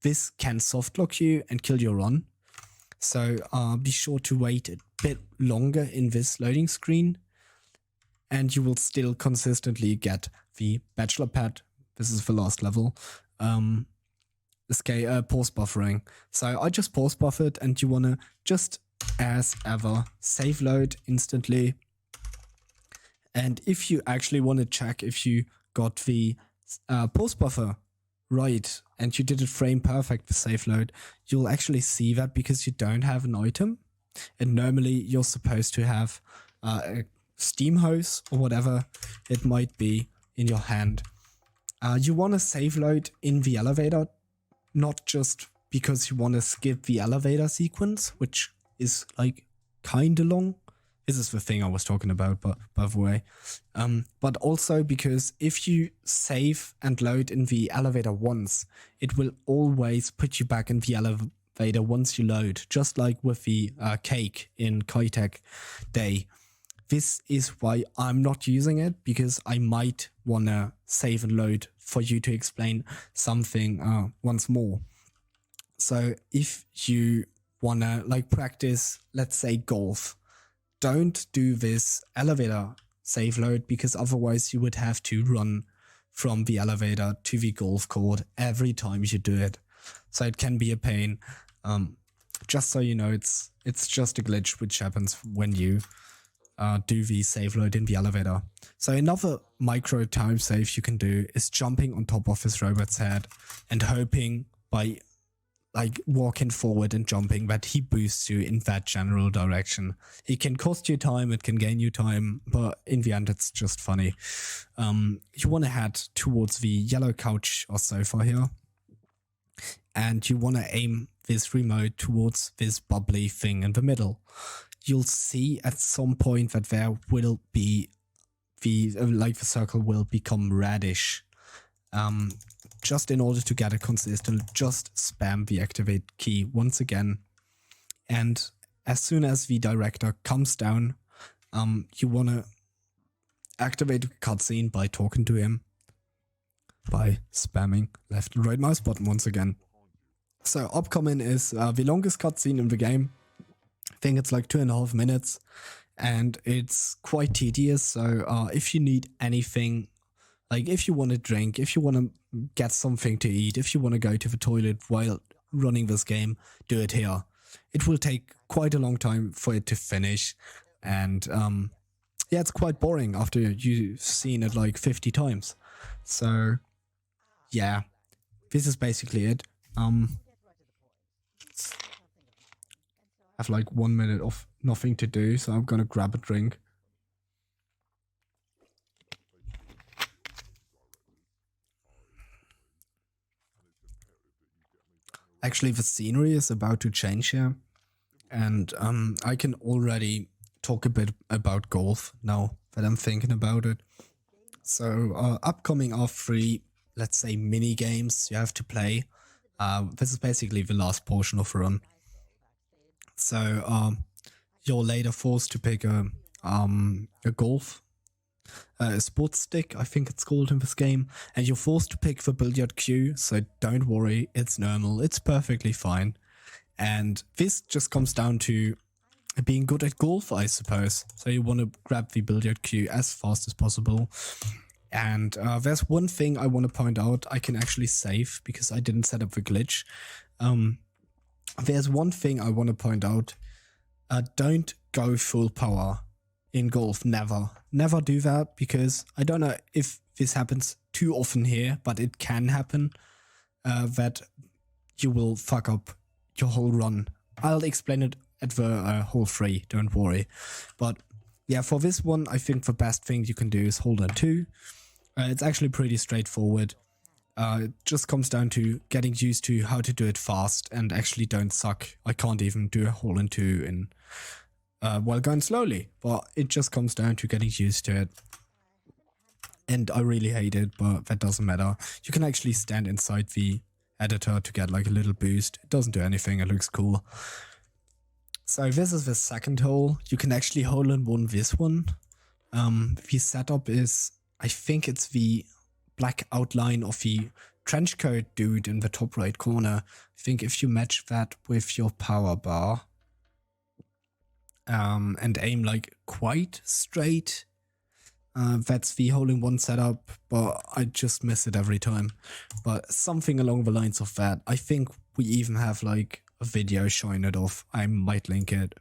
This can softlock you and kill your run. So be sure to wait a bit longer in this loading screen, and you will still consistently get the bachelor pad. This is the last level. Pause buffering. So I just pause buffered, and you want to just, as ever, save load instantly. And if you actually want to check if you got the pause buffer right and you did it frame perfect with save load, you'll actually see that because you don't have an item. And normally you're supposed to have a steam hose or whatever it might be in your hand. You want to save load in the elevator, not just because you want to skip the elevator sequence, which is like kind of long. This is the thing I was talking about, but by the way. But also because if you save and load in the elevator once, it will always put you back in the elevator once you load, just like with the cake in Kitech Day. This is why I'm not using it, because I might want to save and load for you to explain something once more. So if you want to like practice, let's say golf, don't do this elevator save load, because otherwise you would have to run from the elevator to the golf court every time you do it. So it can be a pain. Just so you know, it's just a glitch which happens when you do the save load in the elevator. So another micro time save you can do is jumping on top of this robot's head and hoping by like walking forward and jumping that he boosts you in that general direction. It can cost you time, it can gain you time, but in the end it's just funny. You want to head towards the yellow couch or sofa here, and you want to aim this remote towards this bubbly thing in the middle. You'll see at some point that there will be the circle will become reddish. Just in order to get it consistent, just spam the activate key once again. And as soon as the director comes down, you want to activate the cutscene by talking to him, by spamming left and right mouse button once again. So upcoming is the longest cutscene in the game. I think it's like 2.5 minutes, and it's quite tedious. So if you need anything, like if you want to drink, if you want to get something to eat, if you want to go to the toilet while running this game, do it here. It will take quite a long time for it to finish, and yeah, it's quite boring after you've seen it like 50 times. So yeah, this is basically it. I have like 1 minute of nothing to do, so I'm gonna grab a drink. Actually, the scenery is about to change here, and I can already talk a bit about golf now that I'm thinking about it. So upcoming are 3, let's say, mini games you have to play. This is basically the last portion of the run. So you're later forced to pick a golf, a sports stick, I think it's called in this game, and you're forced to pick the billiard cue. So don't worry, it's normal, it's perfectly fine. And this just comes down to being good at golf, I suppose. So you want to grab the billiard cue as fast as possible. And there's one thing I want to point out. I can actually save because I didn't set up the glitch. There's one thing I want to point out. Don't go full power in golf. Never do that, because I don't know if this happens too often here, but it can happen that you will fuck up your whole run. I'll explain it at the hole 3, don't worry. But yeah, for this one, I think the best thing you can do is hold on 2. It's actually pretty straightforward. It just comes down to getting used to how to do it fast and actually don't suck. I can't even do a hole in 2 in while going slowly, but it just comes down to getting used to it. And I really hate it, but that doesn't matter. You can actually stand inside the editor to get like a little boost. It doesn't do anything, it looks cool. So this is the second hole. You can actually hole in one this one. The setup is, I think it's the black outline of the trench coat dude in the top right corner. I think if you match that with your power bar and aim like quite straight, that's the hole-in-one setup, but I just miss it every time. But something along the lines of that. I think we even have like a video showing it off. I might link it.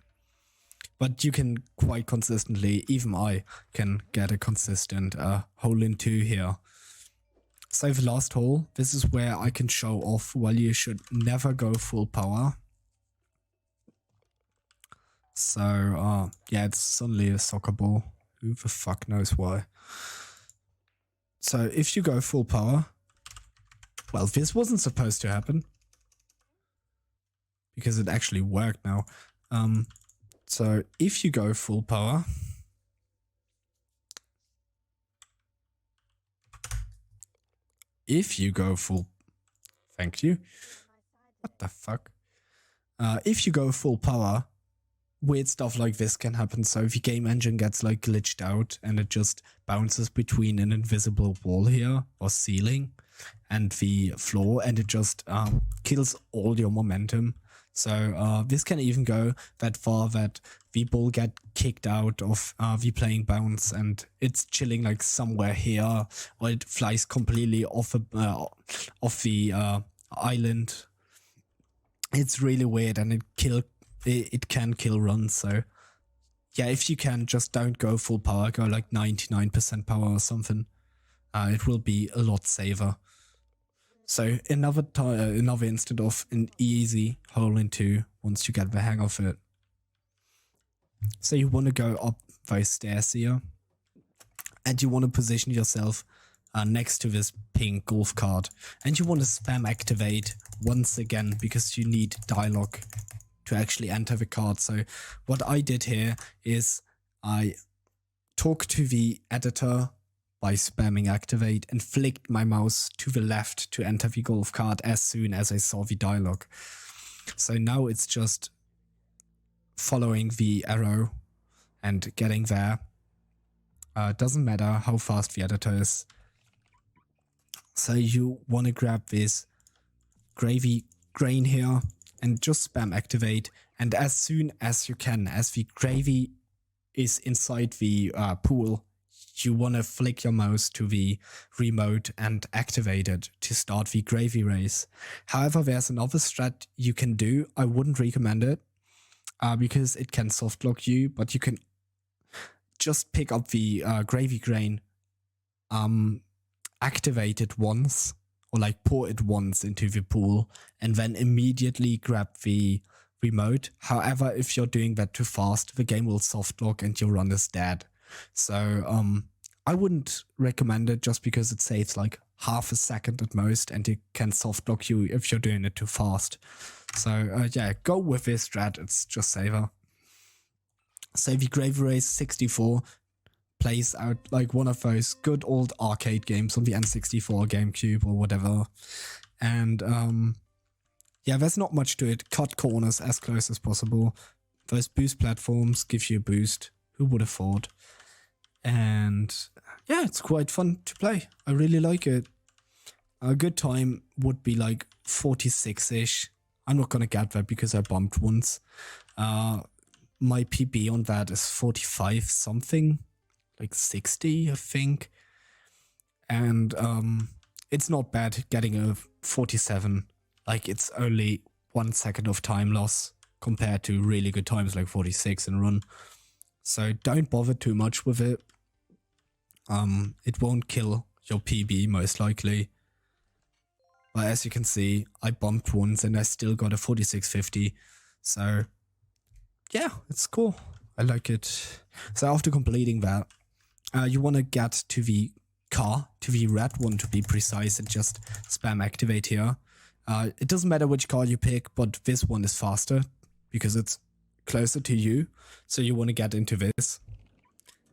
But you can quite consistently, even I can get a consistent hole in 2 here. So the last hole, this is where I can show off why you should never go full power. So yeah, it's suddenly a soccer ball. Who the fuck knows why? So if you go full power, well, this wasn't supposed to happen, because it actually worked now. So if you go full power, thank you. What the fuck? If you go full power, weird stuff like this can happen. So if your game engine gets like glitched out and it just bounces between an invisible wall here or ceiling and the floor, and it just kills all your momentum. So this can even go that far that the ball get kicked out of the playing bounce and it's chilling like somewhere here, or it flies completely off the island. It's really weird, and it can kill runs. So yeah, if you can, just don't go full power, go like 99% power or something. It will be a lot safer. So another instant of an easy hole in 2 once you get the hang of it. So you want to go up those stairs here, and you want to position yourself next to this pink golf cart, and you want to spam activate once again, because you need dialogue to actually enter the card. So what I did here is I talked to the editor by spamming activate and flicked my mouse to the left to enter the golf cart as soon as I saw the dialogue. So now it's just following the arrow and getting there. Doesn't matter how fast the editor is. So you want to grab this gravy grain here and just spam activate, and as soon as you can, as the gravy is inside the pool, you want to flick your mouse to the remote and activate it to start the gravy race. However, there's another strat you can do. I wouldn't recommend it because it can soft lock you, but you can just pick up the gravy grain, activate it once, or like pour it once into the pool, and then immediately grab the remote. However, if you're doing that too fast, the game will soft lock and your run is dead. So I wouldn't recommend it, just because it saves like half a second at most, and it can soft lock you if you're doing it too fast. So yeah, go with this strat, it's just safer. So the Gravy Race 64 plays out like one of those good old arcade games on the N64, GameCube, or whatever. And yeah, there's not much to it. Cut corners as close as possible. Those boost platforms give you a boost. Who would have thought? And yeah, it's quite fun to play. I really like it. A good time would be like 46-ish. I'm not gonna get that because I bumped once. My PB on that is 45 something, like 60, I think. And it's not bad getting a 47. Like, it's only 1 second of time loss compared to really good times like 46 and run. So don't bother too much with it. It won't kill your PB most likely. But as you can see, I bumped once and I still got a 4650. So yeah, it's cool. I like it. So after completing that, you want to get to the car, to the red one to be precise, and just spam activate here. It doesn't matter which car you pick, but this one is faster because it's closer to you. So you want to get into this.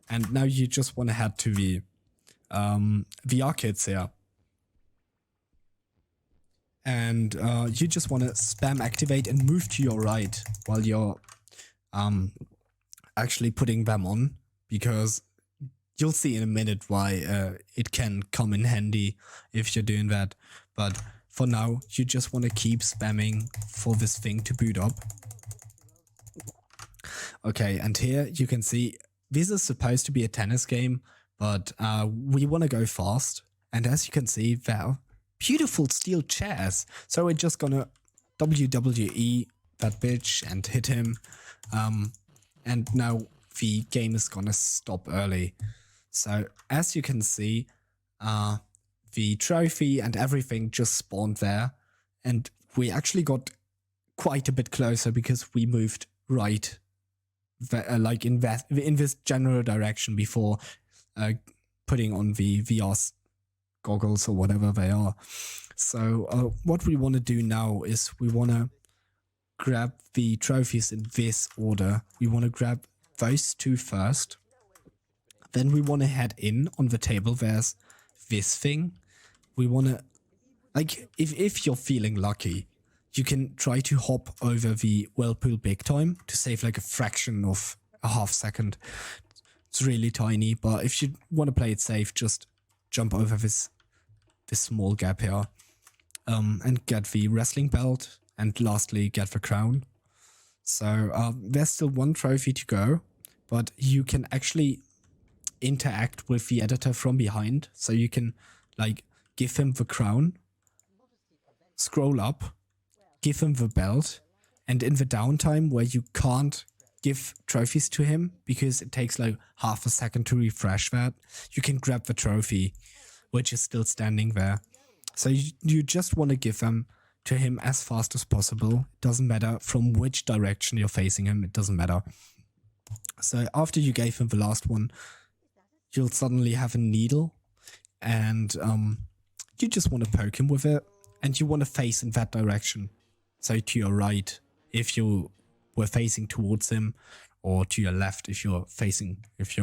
And now you just want to head to the arcades here. And you just want to spam activate and move to your right while you're actually putting them on, because you'll see in a minute why it can come in handy if you're doing that. But for now, you just want to keep spamming for this thing to boot up. Okay, and here you can see this is supposed to be a tennis game, but we want to go fast. And as you can see, there beautiful steel chairs. So we're just gonna WWE that bitch and hit him. And now the game is gonna stop early. So as you can see, the trophy and everything just spawned there. And we actually got quite a bit closer because we moved right, like in this general direction before putting on the VR goggles or whatever they are. So what we want to do now is we want to grab the trophies in this order. We want to grab those two first. Then we want to head in on the table. There's this thing. We want to, like, if you're feeling lucky, you can try to hop over the whirlpool big time to save like a fraction of a half second. It's really tiny, but if you want to play it safe, just jump over this small gap here, and get the wrestling belt, and lastly get the crown. So there's still one trophy to go, but you can actually interact with the editor from behind. So you can like give him the crown, scroll up, give him the belt, and in the downtime where you can't give trophies to him because it takes like half a second to refresh that, you can grab the trophy, which is still standing there. So you just want to give them to him as fast as possible. It doesn't matter from which direction you're facing him. It doesn't matter. So after you gave him the last one, you'll suddenly have a needle, and you just want to poke him with it, and you want to face in that direction. So to your right if you were facing towards him, or to your left if you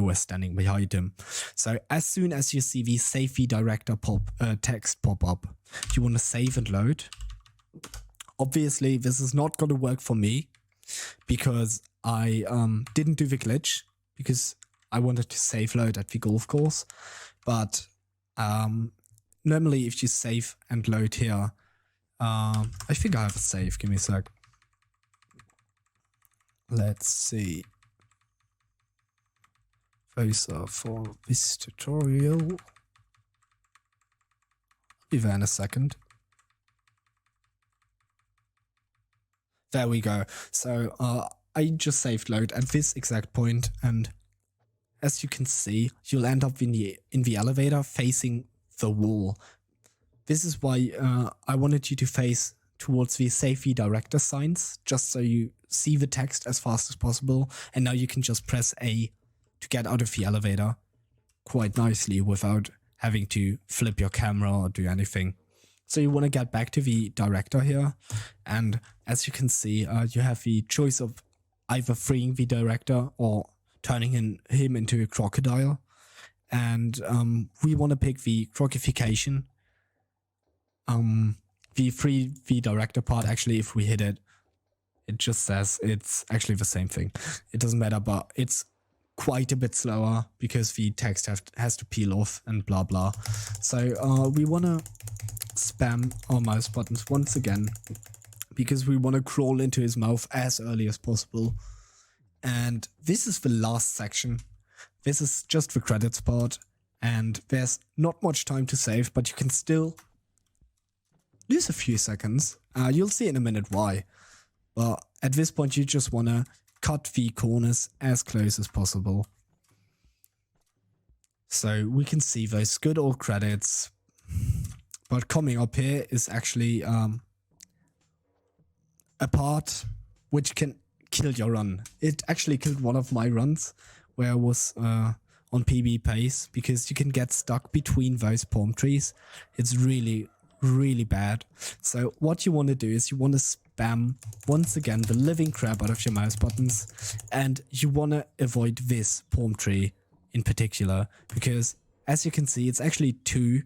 were standing behind him. So as soon as you see the save the director text pop up, you want to save and load. Obviously, this is not going to work for me because I didn't do the glitch because I wanted to save load at the golf course. But normally if you save and load here, I think I have a save. Give me a sec. Let's see. Those are for this tutorial. I'll be there in a second. There we go. So I just saved load at this exact point, and as you can see, you'll end up in the elevator facing the wall. This is why I wanted you to face towards the safety director signs, just so you see the text as fast as possible, and now you can just press A to get out of the elevator quite nicely without having to flip your camera or do anything. So you want to get back to the director here, and as you can see, you have the choice of either freeing the director or turning him into a crocodile, and we want to pick the crocifixion. the 3v director part, actually, if we hit it, it just says it's actually the same thing. It doesn't matter, but it's quite a bit slower because the text has to peel off and blah blah. So we want to spam our mouse buttons once again because we want to crawl into his mouth as early as possible. And this is the last section. This is just the credits part, and there's not much time to save, but you can still lose a few seconds. You'll see in a minute why. But at this point, you just want to cut the corners as close as possible. So we can see those good old credits. But coming up here is actually a part which can kill your run. It actually killed one of my runs where I was on PB pace because you can get stuck between those palm trees. It's really, really bad. So what you want to do is you want to spam once again the living crap out of your mouse buttons, and you want to avoid this palm tree in particular because as you can see it's actually 2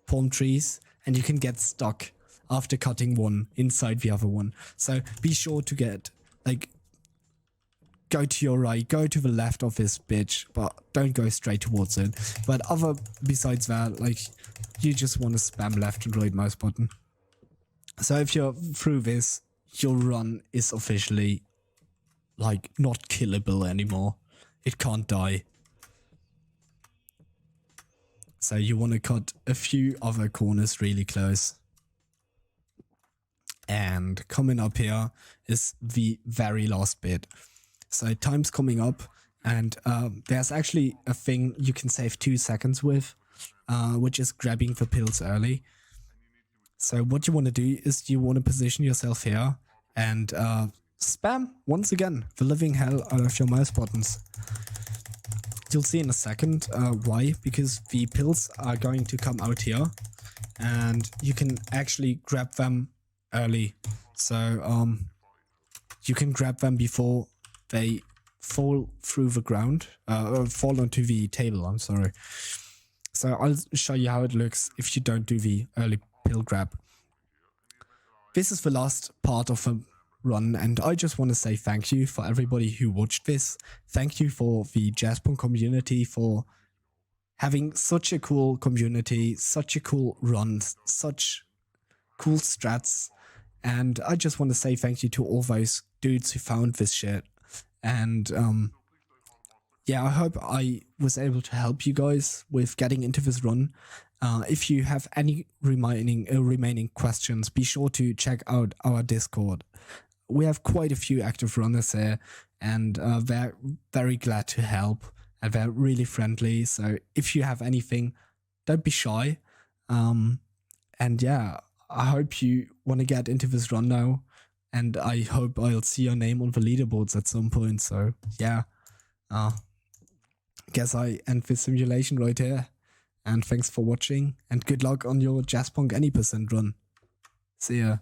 palm trees and you can get stuck after cutting one inside the other one. So be sure to get go to your right, go to the left of this bitch, but don't go straight towards it. But besides that, you just want to spam left and right mouse button. So if you're through this, your run is officially not killable anymore. It can't die. So you want to cut a few other corners really close. And coming up here is the very last bit. So time's coming up, and there's actually a thing you can save 2 seconds with, which is grabbing the pills early. So what you want to do is you want to position yourself here and spam, once again, the living hell out of your mouse buttons. You'll see in a second why, because the pills are going to come out here, and you can actually grab them early. So you can grab them before they fall through the ground, or fall onto the table, I'm sorry. So I'll show you how it looks if you don't do the early pill grab. This is the last part of the run, and I just want to say thank you for everybody who watched this. Thank you for the Jazzpunk community for having such a cool community, such a cool run, such cool strats. And I just want to say thank you to all those dudes who found this shit. And yeah, I hope I was able to help you guys with getting into this run. If you have any remaining questions, be sure to check out our Discord. We have quite a few active runners there, and they're very glad to help, and they're really friendly. So if you have anything, don't be shy. And yeah, I hope you want to get into this run now, and I hope I'll see your name on the leaderboards at some point. So yeah, guess I end this simulation right here. And thanks for watching, and good luck on your Jazzpunk Any % run. See ya.